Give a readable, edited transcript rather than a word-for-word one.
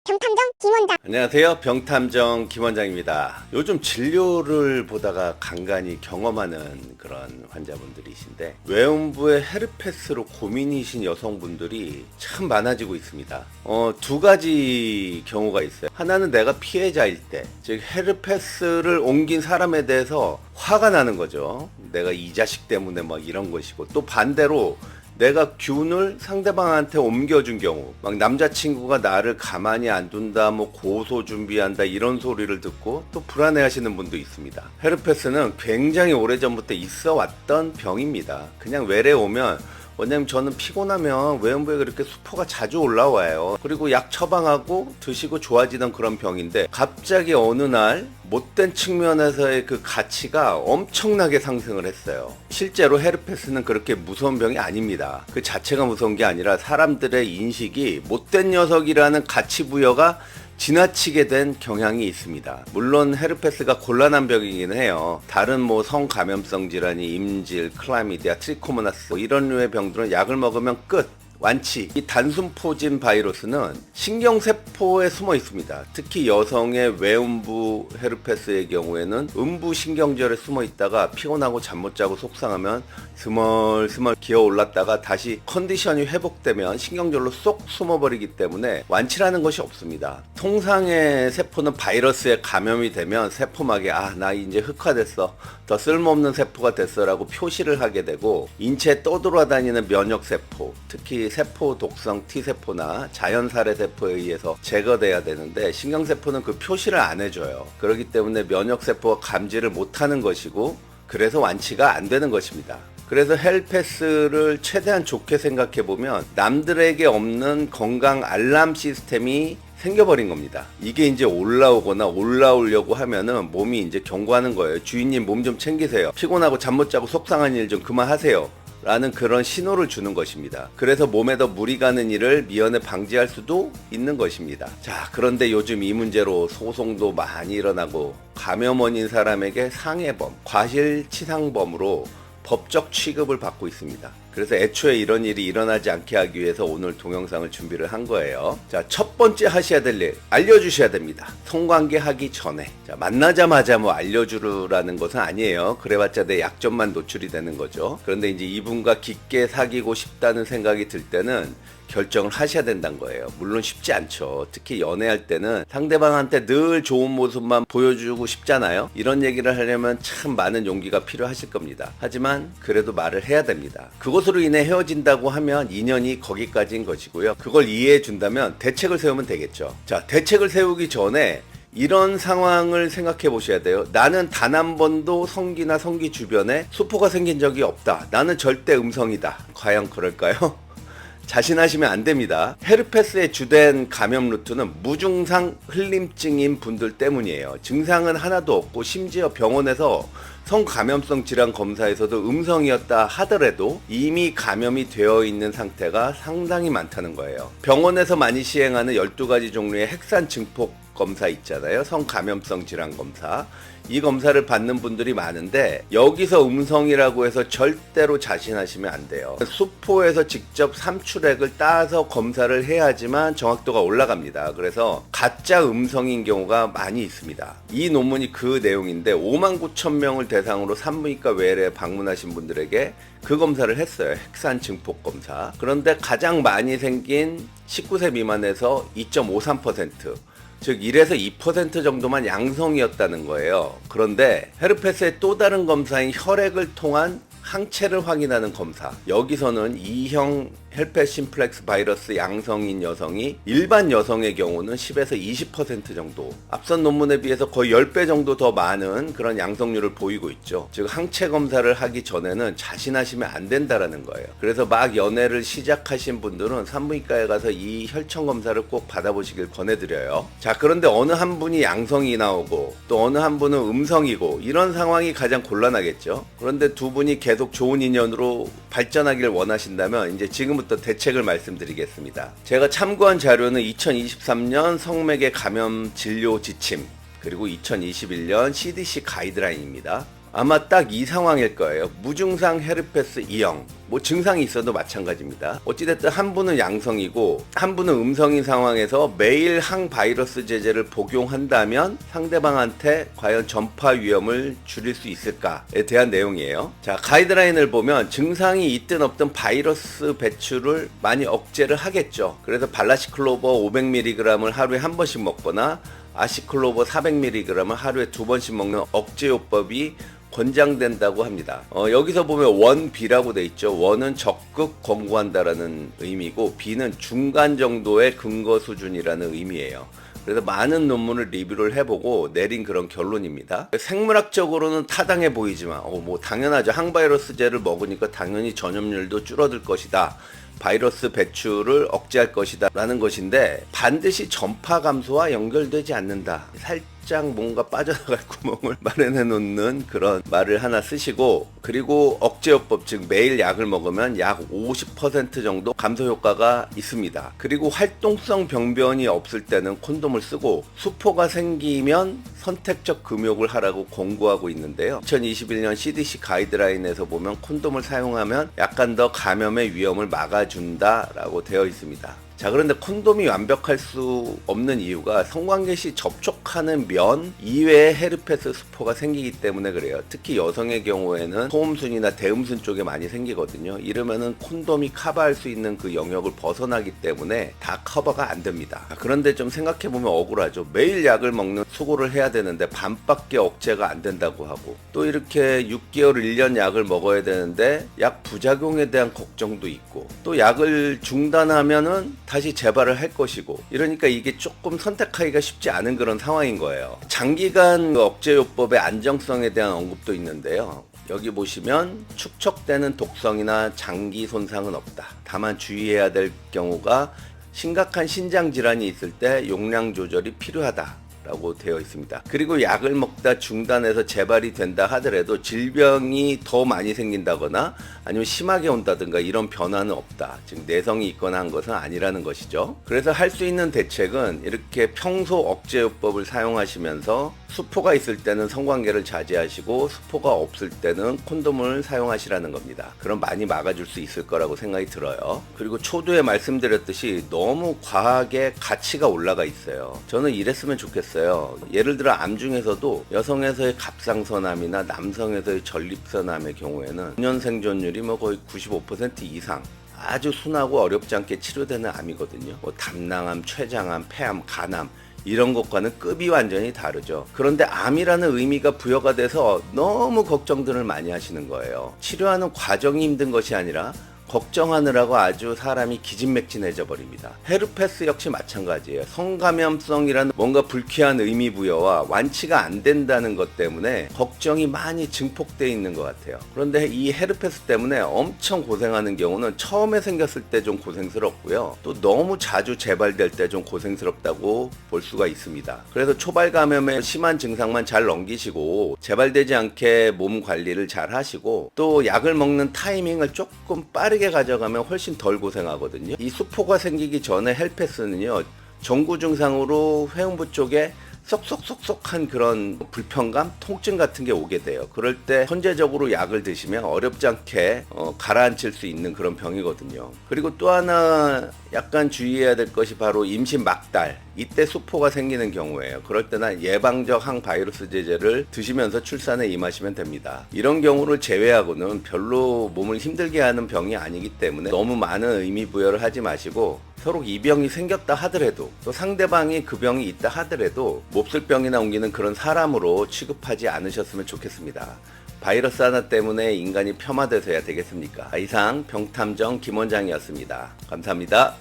병탐정 김원장. 안녕하세요. 병탐정 김원장입니다. 요즘 진료를 보다가 간간히 경험하는 그런 환자분들이신데 외음부의 헤르페스로 고민이신 여성분들이 참 많아지고 있습니다. 두 가지 경우가 있어요. 하나는 내가 피해자일 때, 즉 헤르페스를 옮긴 사람에 대해서 화가 나는 거죠. 내가 이 자식 때문에 막 이런 것이고, 또 반대로 내가 균을 상대방한테 옮겨준 경우, 막 남자친구가 나를 가만히 안 둔다, 뭐 고소 준비한다 이런 소리를 듣고 또 불안해하시는 분도 있습니다. 헤르페스는 굉장히 오래전부터 있어 왔던 병입니다. 그냥 외래 오면, 왜냐면 저는 피곤하면 외음부에 그렇게 수포가 자주 올라와요. 그리고 약 처방하고 드시고 좋아지던 그런 병인데, 갑자기 어느 날 못된 측면에서의 그 가치가 엄청나게 상승을 했어요. 실제로 헤르페스는 그렇게 무서운 병이 아닙니다. 그 자체가 무서운 게 아니라 사람들의 인식이 못된 녀석이라는 가치 부여가 지나치게 된 경향이 있습니다. 물론 헤르페스가 곤란한 병이긴 해요. 다른 뭐 성감염성 질환이 임질, 클라미디아, 트리코모나스 이런 류의 병들은 약을 먹으면 끝! 완치. 이 단순포진 바이러스는 신경세포에 숨어 있습니다. 특히 여성의 외음부 헤르페스의 경우에는 음부 신경절에 숨어 있다가 피곤하고 잠 못 자고 속상하면 스멀스멀 기어 올랐다가 다시 컨디션이 회복되면 신경절로 쏙 숨어버리기 때문에 완치라는 것이 없습니다. 통상의 세포는 바이러스에 감염이 되면 세포막에 나 이제 흑화됐어, 더 쓸모없는 세포가 됐어 라고 표시를 하게 되고, 인체에 떠돌아다니는 면역세포, 특히 세포 독성 T세포나 자연살해세포에 의해서 제거돼야 되는데, 신경세포는 그 표시를 안 해줘요. 그렇기 때문에 면역세포가 감지를 못하는 것이고, 그래서 완치가 안 되는 것입니다. 그래서 헤르페스를 최대한 좋게 생각해보면 남들에게 없는 건강 알람 시스템이 생겨버린 겁니다. 이게 이제 올라오거나 올라오려고 하면은 몸이 이제 경고하는 거예요. 주인님 몸 좀 챙기세요. 피곤하고 잠 못 자고 속상한 일 좀 그만하세요. 라는 그런 신호를 주는 것입니다. 그래서 몸에 더 무리 가는 일을 미연에 방지할 수도 있는 것입니다. 자, 그런데 요즘 이 문제로 소송도 많이 일어나고, 감염 원인 사람에게 상해범, 과실치상범으로 법적 취급을 받고 있습니다. 그래서 애초에 이런 일이 일어나지 않게 하기 위해서 오늘 동영상을 준비를 한 거예요. 자, 첫 번째 하셔야 될 일, 알려주셔야 됩니다. 성관계 하기 전에. 자, 만나자마자 뭐 알려주라는 것은 아니에요. 그래봤자 내 약점만 노출이 되는 거죠. 그런데 이제 이분과 깊게 사귀고 싶다는 생각이 들 때는 결정을 하셔야 된다는 거예요. 물론 쉽지 않죠. 특히 연애할 때는 상대방한테 늘 좋은 모습만 보여주고 싶잖아요. 이런 얘기를 하려면 참 많은 용기가 필요하실 겁니다. 하지만 그래도 말을 해야 됩니다. 그것으로 인해 헤어진다고 하면 인연이 거기까지인 것이고요. 그걸 이해해 준다면 대책을 세우면 되겠죠. 자, 대책을 세우기 전에 이런 상황을 생각해 보셔야 돼요. 나는 단 한 번도 성기나 성기 주변에 수포가 생긴 적이 없다. 나는 절대 음성이다. 과연 그럴까요? 자신하시면 안 됩니다. 헤르페스의 주된 감염 루트는 무증상 흘림증인 분들 때문이에요. 증상은 하나도 없고, 심지어 병원에서 성감염성 질환 검사에서도 음성이었다 하더라도 이미 감염이 되어 있는 상태가 상당히 많다는 거예요. 병원에서 많이 시행하는 12가지 종류의 핵산 증폭 검사 있잖아요. 성감염성 질환 검사. 이 검사를 받는 분들이 많은데, 여기서 음성이라고 해서 절대로 자신하시면 안 돼요. 수포에서 직접 삼출액을 따서 검사를 해야지만 정확도가 올라갑니다. 그래서 가짜 음성인 경우가 많이 있습니다. 이 논문이 그 내용인데, 59,000명을 대상으로 산부인과 외래에 방문하신 분들에게 그 검사를 했어요. 핵산 증폭 검사. 그런데 가장 많이 생긴 19세 미만에서 2.53%, 즉 1에서 2% 정도만 양성이었다는 거예요. 그런데 헤르페스의 또 다른 검사인 혈액을 통한 항체를 확인하는 검사, 여기서는 2형 헬페스 심플렉스 바이러스 양성인 여성이 일반 여성의 경우는 10에서 20% 정도, 앞선 논문에 비해서 거의 10배 정도 더 많은 그런 양성률을 보이고 있죠. 즉 항체 검사를 하기 전에는 자신하시면 안 된다라는 거예요. 그래서 막 연애를 시작하신 분들은 산부인과에 가서 이 혈청 검사를 꼭 받아보시길 권해드려요. 자, 그런데 어느 한 분이 양성이 나오고 또 어느 한 분은 음성이고, 이런 상황이 가장 곤란하겠죠. 그런데 두 분이 계속 좋은 인연으로 발전하길 원하신다면 이제 지금부터 대책을 말씀드리겠습니다. 제가 참고한 자료는 2023년 성매개 감염 진료 지침, 그리고 2021년 CDC 가이드라인입니다. 아마 딱 이 상황일 거예요. 무증상 헤르페스 E형. 뭐 증상이 있어도 마찬가지입니다. 어찌됐든 한 분은 양성이고 한 분은 음성인 상황에서 매일 항바이러스 제제를 복용한다면 상대방한테 과연 전파 위험을 줄일 수 있을까에 대한 내용이에요. 자, 가이드라인을 보면 증상이 있든 없든 바이러스 배출을 많이 억제를 하겠죠. 그래서 발라시클로버 500mg을 하루에 한 번씩 먹거나 아시클로버 400mg을 하루에 두 번씩 먹는 억제요법이 권장된다고 합니다. 여기서 보면 원 B라고 돼 있죠. 원은 적극 권고한다라는 의미고 B는 중간 정도의 근거 수준이라는 의미예요. 그래서 많은 논문을 리뷰를 해보고 내린 그런 결론입니다. 생물학적으로는 타당해 보이지만 뭐 당연하죠. 항바이러스제를 먹으니까 당연히 전염률도 줄어들 것이다. 바이러스 배출을 억제할 것이다 라는 것인데 반드시 전파 감소와 연결되지 않는다. 살짝 뭔가 빠져나갈 구멍을 마련해 놓는 그런 말을 하나 쓰시고, 그리고 억제요법, 즉 매일 약을 먹으면 약 50% 정도 감소 효과가 있습니다. 그리고 활동성 병변이 없을 때는 콘돔을 쓰고 수포가 생기면 선택적 금욕을 하라고 권고하고 있는데요. 2021년 CDC 가이드라인에서 보면 콘돔을 사용하면 약간 더 감염의 위험을 막아준다라고 되어 있습니다. 자, 그런데 콘돔이 완벽할 수 없는 이유가 성관계 시 접촉하는 면 이외에 헤르페스 스포가 생기기 때문에 그래요. 특히 여성의 경우에는 소음순이나 대음순 쪽에 많이 생기거든요. 이러면은 콘돔이 커버할 수 있는 그 영역을 벗어나기 때문에 다 커버가 안 됩니다. 그런데 좀 생각해보면 억울하죠. 매일 약을 먹는 수고를 해야 되는데 반밖에 억제가 안 된다고 하고, 또 이렇게 6개월 1년 약을 먹어야 되는데 약 부작용에 대한 걱정도 있고, 또 약을 중단하면은 다시 재발을 할 것이고, 이러니까 이게 조금 선택하기가 쉽지 않은 그런 상황인 거예요. 장기간 억제요법의 안정성에 대한 언급도 있는데요. 여기 보시면 축적되는 독성이나 장기 손상은 없다. 다만 주의해야 될 경우가 심각한 신장 질환이 있을 때 용량 조절이 필요하다 라고 되어 있습니다. 그리고 약을 먹다 중단해서 재발이 된다 하더라도 질병이 더 많이 생긴다거나 아니면 심하게 온다든가 이런 변화는 없다. 즉 내성이 있거나 한 것은 아니라는 것이죠. 그래서 할 수 있는 대책은 이렇게 평소 억제요법을 사용하시면서 수포가 있을 때는 성관계를 자제하시고 수포가 없을 때는 콘돔을 사용하시라는 겁니다. 그럼 많이 막아줄 수 있을 거라고 생각이 들어요. 그리고 초두에 말씀드렸듯이 너무 과하게 가치가 올라가 있어요. 저는 이랬으면 좋겠어요. 예를 들어 암 중에서도 여성에서의 갑상선암이나 남성에서의 전립선암의 경우에는 5년 생존율이 거의 95% 이상, 아주 순하고 어렵지 않게 치료되는 암이거든요. 담낭암, 췌장암, 폐암, 간암 이런 것과는 급이 완전히 다르죠. 그런데 암이라는 의미가 부여가 돼서 너무 걱정들을 많이 하시는 거예요. 치료하는 과정이 힘든 것이 아니라 걱정하느라고 아주 사람이 기진맥진해져 버립니다. 헤르페스 역시 마찬가지예요. 성감염성이라는 뭔가 불쾌한 의미 부여와 완치가 안 된다는 것 때문에 걱정이 많이 증폭되어 있는 것 같아요. 그런데 이 헤르페스 때문에 엄청 고생하는 경우는 처음에 생겼을 때 좀 고생스럽고요. 또 너무 자주 재발될 때 좀 고생스럽다고 볼 수가 있습니다. 그래서 초발 감염의 심한 증상만 잘 넘기시고 재발되지 않게 몸 관리를 잘 하시고, 또 약을 먹는 타이밍을 조금 빠르게 가져가면 훨씬 덜 고생하거든요. 이 수포가 생기기 전에 헤르페스는요, 전구 증상으로 회음부 쪽에 쏙쏙쏙쏙한 그런 불편감, 통증 같은 게 오게 돼요. 그럴 때 선제적으로 약을 드시면 어렵지 않게 가라앉힐 수 있는 그런 병이거든요. 그리고 또 하나 약간 주의해야 될 것이 바로 임신 막달, 이때 수포가 생기는 경우예요. 그럴 때는 예방적 항바이러스 제제를 드시면서 출산에 임하시면 됩니다. 이런 경우를 제외하고는 별로 몸을 힘들게 하는 병이 아니기 때문에 너무 많은 의미 부여를 하지 마시고, 서로 이 병이 생겼다 하더라도, 또 상대방이 그 병이 있다 하더라도 몹쓸 병이나 옮기는 그런 사람으로 취급하지 않으셨으면 좋겠습니다. 바이러스 하나 때문에 인간이 폄하돼서야 되겠습니까? 이상 병탐정 김원장이었습니다. 감사합니다.